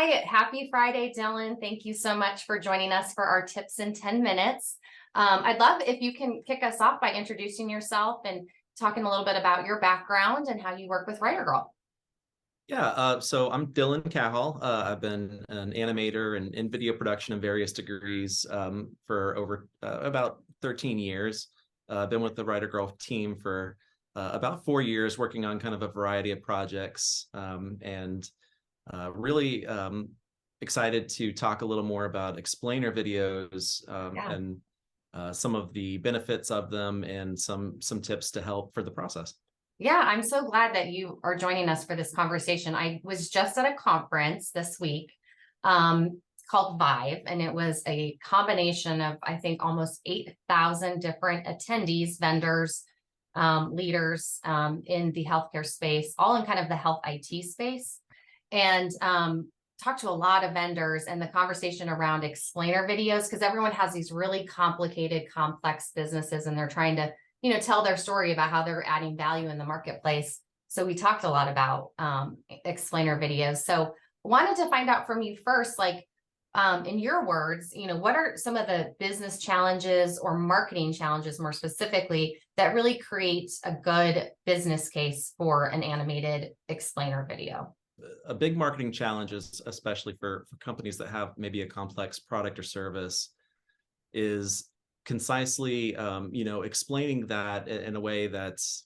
Hi, happy Friday, Dylan. Thank you so much for joining us for our tips in 10 minutes. I'd love if you can kick us off by introducing yourself and talking a little bit about your background and how you work with WriterGirl. Yeah, so I'm Dylan Cahall. I've been an animator and in video production in various degrees for over about 13 years. I've been with the WriterGirl team for about 4 years, working on kind of a variety of projects, and really excited to talk a little more about explainer videos Yeah. and some of the benefits of them and some tips to help for the process. Yeah, I'm so glad that you are joining us for this conversation. I was just at a conference this week called Vive, and it was a combination of, I think, almost 8,000 different attendees, vendors, leaders in the healthcare space, all in kind of the health IT space. And talked to a lot of vendors, and the conversation around explainer videos, because everyone has these really complicated, complex businesses, and they're trying to tell their story about how they're adding value in the marketplace. So we talked a lot about explainer videos. So wanted to find out from you first, like in your words, what are some of the business challenges or marketing challenges more specifically that really create a good business case for an animated explainer video? A big marketing challenge is, especially for companies that have maybe a complex product or service, is concisely explaining that in a way that's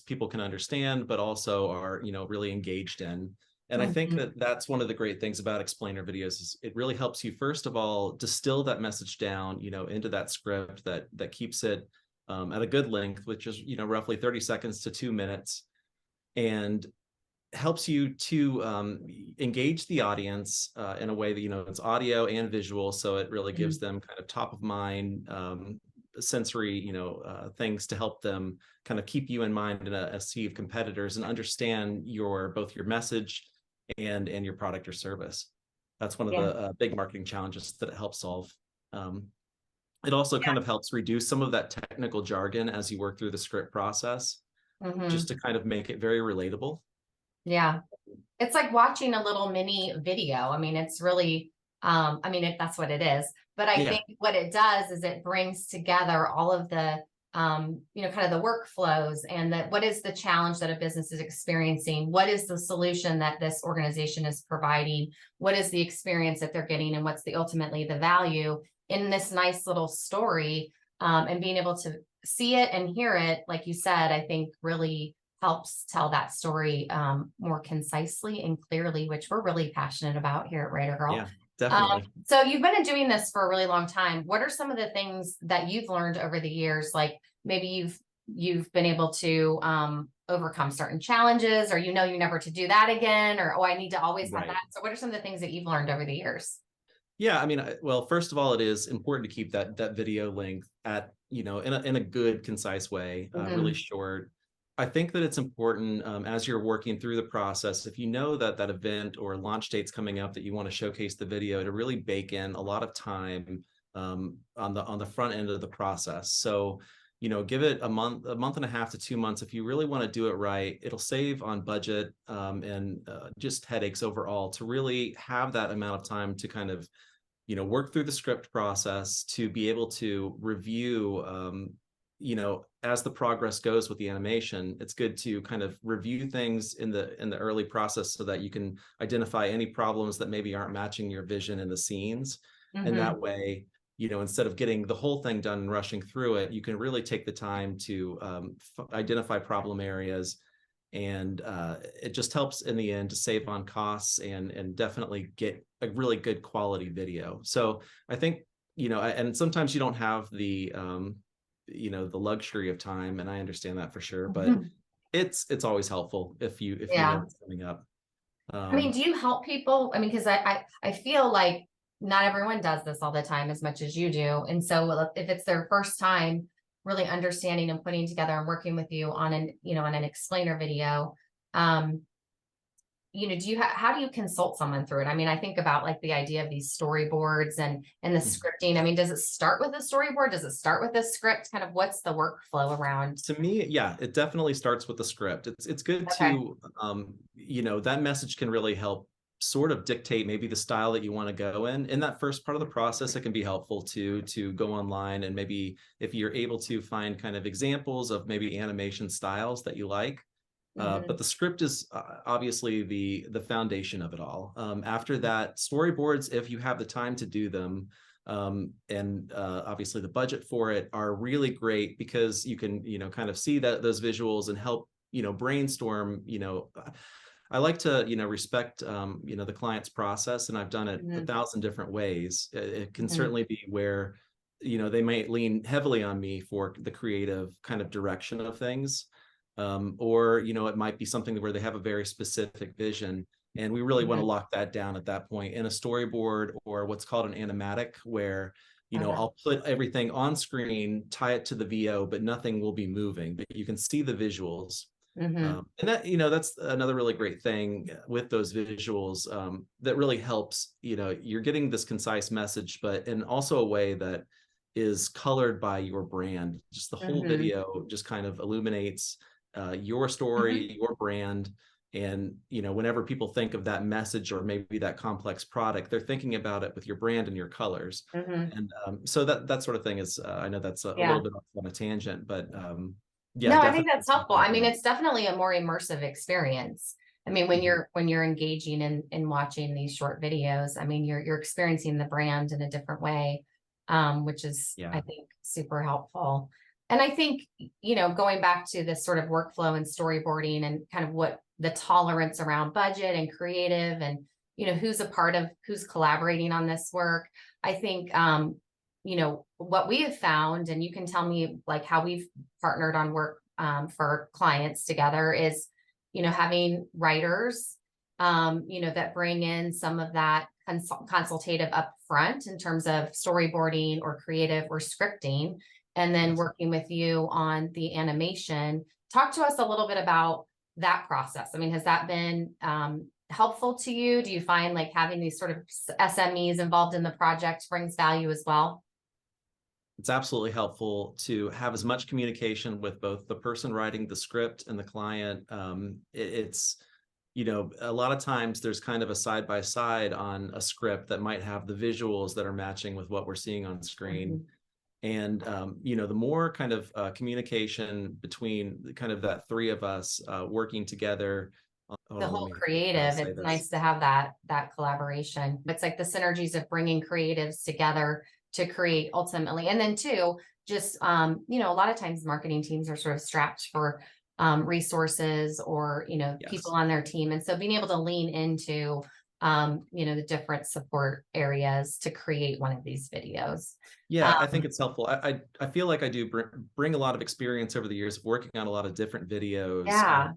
people can understand but also are really engaged in. And I think that that's one of the great things about explainer videos is it really helps you, first of all, distill that message down into that script that keeps it at a good length, which is roughly 30 seconds to 2 minutes, and helps you to engage the audience in a way that it's audio and visual, so it really gives them kind of top of mind sensory things to help them kind of keep you in mind in a sea of competitors and understand both your message and your product or service. That's one of the big marketing challenges that it helps solve. It also kind of helps reduce some of that technical jargon as you work through the script process, just to kind of make it very relatable. Yeah. It's like watching a little mini video. I mean, it's really, that's what it is. But I think what it does is it brings together all of the, kind of the workflows and what is the challenge that a business is experiencing? What is the solution that this organization is providing? What is the experience that they're getting? And what's ultimately the value in this nice little story? And being able to see it and hear it, like you said, I think really helps tell that story more concisely and clearly, which we're really passionate about here at WriterGirl. Yeah, definitely. So you've been doing this for a really long time. What are some of the things that you've learned over the years? Like maybe you've been able to overcome certain challenges, or you never to do that again, or I need to always have that. So what are some of the things that you've learned over the years? Yeah, I mean, well, first of all, it is important to keep that video length at in a good, concise way, really short. I think that it's important as you're working through the process, if you know that that event or launch date's coming up that you want to showcase the video, to really bake in a lot of time on the front end of the process. So, give it a month and a half to 2 months. If you really want to do it right, it'll save on budget and just headaches overall to really have that amount of time to kind of, work through the script process, to be able to review as the progress goes with the animation. It's good to kind of review things in the early process so that you can identify any problems that maybe aren't matching your vision in the scenes. And that way, instead of getting the whole thing done and rushing through it, you can really take the time to identify problem areas. And it just helps in the end to save on costs and definitely get a really good quality video. So I think, and sometimes you don't have the luxury of time, and I understand that for sure, but it's always helpful if you know what's coming up. I mean, do you help people? I mean, because I feel like not everyone does this all the time as much as you do. And so if it's their first time really understanding and putting together and working with you on an explainer video, how do you consult someone through it? I mean, I think about like the idea of these storyboards and the scripting. I mean, does it start with a storyboard? Does it start with a script? Kind of what's the workflow around? To me, yeah, it definitely starts with the script. It's good to, that message can really help sort of dictate maybe the style that you want to go in that first part of the process. It can be helpful to go online and maybe if you're able to find kind of examples of maybe animation styles that you like. But the script is obviously the foundation of it all. After that, storyboards, if you have the time to do them, and obviously the budget for it, are really great because you can, kind of see those visuals and help, brainstorm. I like to, respect, the client's process, and I've done it 1,000 different ways. It can certainly be where, they might lean heavily on me for the creative kind of direction of things. Or, it might be something where they have a very specific vision, and we really want to lock that down at that point in a storyboard, or what's called an animatic, where, I'll put everything on screen, tie it to the VO, but nothing will be moving, but you can see the visuals. And that, that's another really great thing with those visuals, that really helps, you're getting this concise message, but in also a way that is colored by your brand. Just the whole video just kind of illuminates your story, your brand. And, whenever people think of that message or maybe that complex product, they're thinking about it with your brand and your colors. And so that sort of thing is, I know that's a little bit on a tangent, but yeah. No, I think that's helpful. I mean, it's definitely a more immersive experience. I mean, when you're engaging in watching these short videos, I mean, you're experiencing the brand in a different way, which is, I think, super helpful. And I think, going back to this sort of workflow and storyboarding and kind of what the tolerance around budget and creative and, who's collaborating on this work. I think, what we have found, and you can tell me like how we've partnered on work for clients together is, having writers, that bring in some of that consultative upfront in terms of storyboarding or creative or scripting, and then working with you on the animation. Talk to us a little bit about that process. I mean, has that been helpful to you? Do you find like having these sort of SMEs involved in the project brings value as well? It's absolutely helpful to have as much communication with both the person writing the script and the client. It's, a lot of times there's kind of a side by side on a script that might have the visuals that are matching with what we're seeing on screen. And, the more kind of communication between kind of that three of us working together. The whole creative, it's nice to have that collaboration. It's like the synergies of bringing creatives together to create ultimately. And then too, just, a lot of times marketing teams are sort of strapped for resources or, people on their team. And so being able to lean into, the different support areas to create one of these videos. Yeah, I think it's helpful. I feel like I do bring a lot of experience over the years of working on a lot of different videos. Yeah.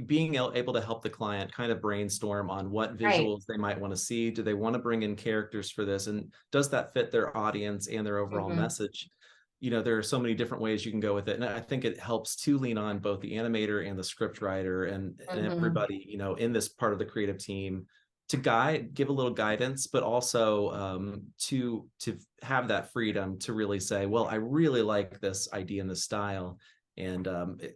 Being able to help the client kind of brainstorm on what visuals they might want to see. Do they want to bring in characters for this? And does that fit their audience and their overall message? There are so many different ways you can go with it. And I think it helps to lean on both the animator and the script writer and everybody, in this part of the creative team to give a little guidance, but also to have that freedom to really say, well, I really like this idea and this style. And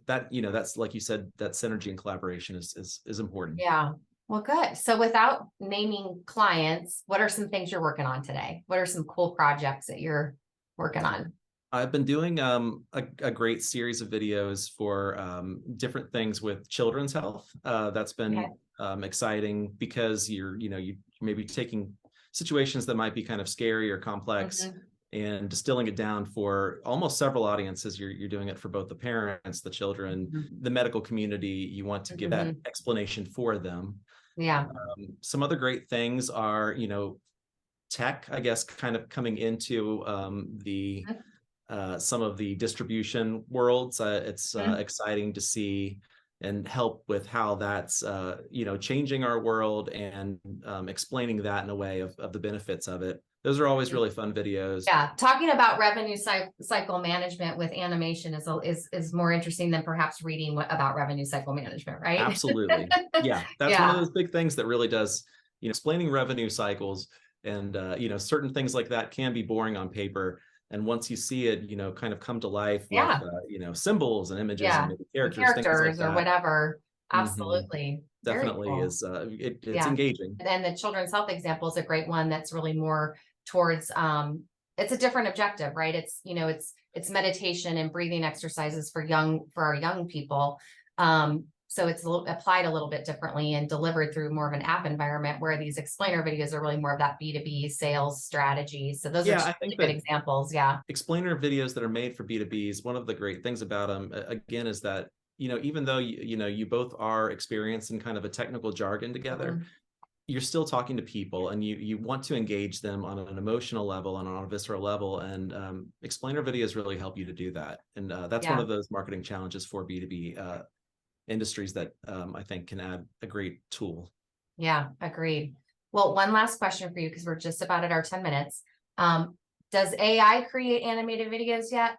that, that's like you said, that synergy and collaboration is important. Yeah. Well, good. So without naming clients, what are some things you're working on today? What are some cool projects that you're working on? I've been doing a great series of videos for different things with children's health. That's been exciting because you may be taking situations that might be kind of scary or complex and distilling it down for almost several audiences. You're doing it for both the parents, the children, the medical community. You want to give that explanation for them. Yeah. Some other great things are, tech, I guess, kind of coming into some of the distribution worlds. It's exciting to see and help with how that's changing our world and explaining that in a way of the benefits of it. Those are always really fun videos. Yeah, talking about revenue cycle management with animation is more interesting than perhaps reading about revenue cycle management, right? Absolutely. Yeah, that's one of those big things that really does, explaining revenue cycles and certain things like that can be boring on paper. And once you see it, kind of come to life with, symbols and images and maybe characters, things like that. Or whatever. Absolutely. Very Definitely cool. is, it's Yeah. engaging. And the children's health example is a great one that's really more towards it's a different objective, right? It's, it's meditation and breathing exercises for our young people. So it's applied a little bit differently and delivered through more of an app environment, where these explainer videos are really more of that B2B sales strategy. So those are Yeah, two I really think good that examples. Yeah. explainer videos that are made for B2Bs, one of the great things about them, again, is that, even though you both are experienced in kind of a technical jargon together, Mhm. you're still talking to people, and you want to engage them on an emotional level and on a visceral level. And explainer videos really help you to do that. And that's one Yeah. of those marketing challenges for B2B industries that I think can add a great tool. Yeah. Agreed. Well, one last question for you, because we're just about at our 10 minutes. Um, does AI create animated videos yet?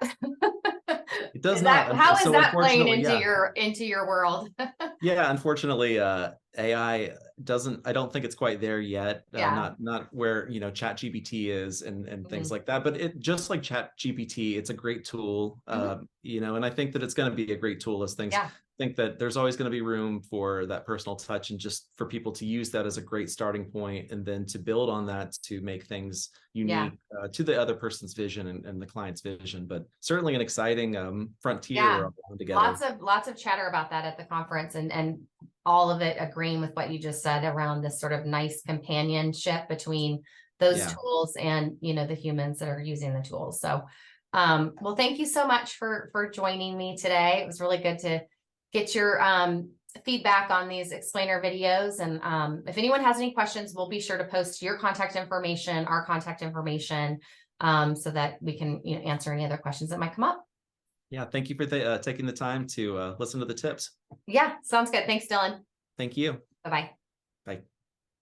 It does not. How is So that playing unfortunately, yeah. into your world? Yeah, unfortunately, AI doesn't, I don't think it's quite there yet. Yeah. Not where, Chat GPT is and things Mhm. like that. But it, just like Chat GPT, it's a great tool. Mhm. And I think that it's going to be a great tool as things. Yeah. Think that there's always going to be room for that personal touch, and just for people to use that as a great starting point, and then to build on that to make things Yeah. unique to the other person's vision and the client's vision. But certainly an exciting frontier Yeah. we're all on together. Lots of chatter about that at the conference, and all of it agreeing with what you just said around this sort of nice companionship between those Yeah. tools and, the humans that are using the tools. So, well, thank you so much for joining me today. It was really good to get your feedback on these explainer videos. And if anyone has any questions, we'll be sure to post your contact information, our contact information, so that we can, answer any other questions that might come up. Yeah, thank you for taking the time to listen to the tips. Yeah, sounds good. Thanks, Dylan. Thank you. Bye-bye. Bye.